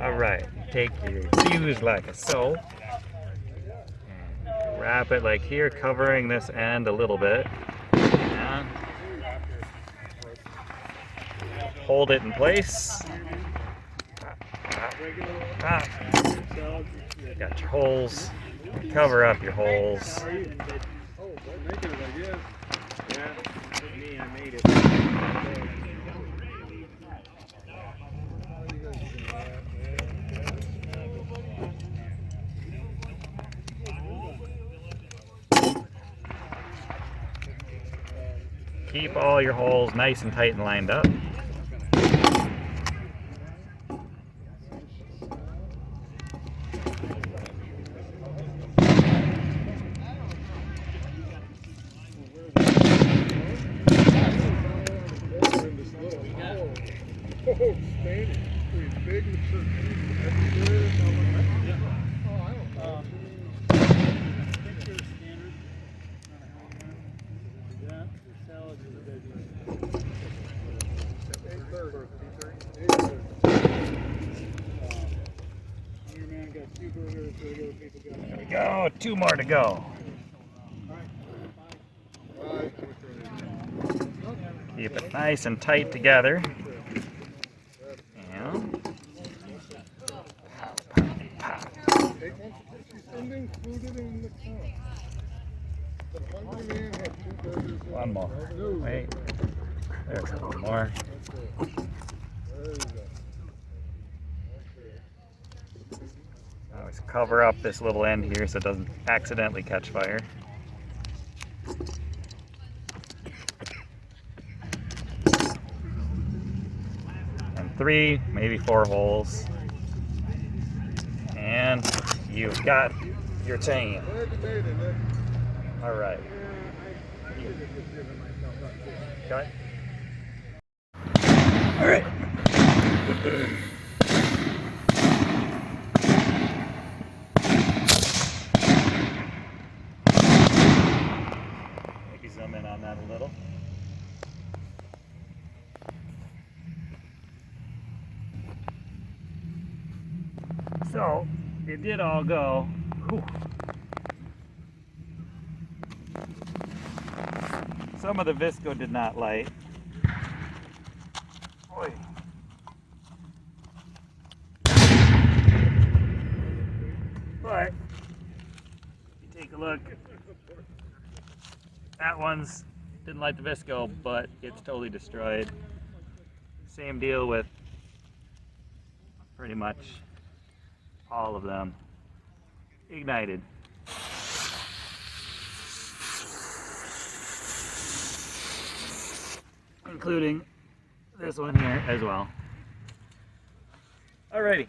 Alright, take your fuse like so. And wrap it like here, covering this end a little bit. And hold it in place. Got your holes. Cover up your holes. Keep all your holes nice and tight and lined up. There we go, 2 more to go. Keep it nice and tight together. And pop. One more. Wait. There's a little more. Always cover up this little end here so it doesn't accidentally catch fire. And 3, maybe 4 holes. And you've got your chain. All right. Cut. All right. Maybe zoom in on that a little. So, it did all go. Whew. Some of the visco did not light. Boy. But, if you take a look, that one's didn't light the visco, but it's totally destroyed. Same deal with pretty much all of them. Ignited. Including this one here as well. Alrighty.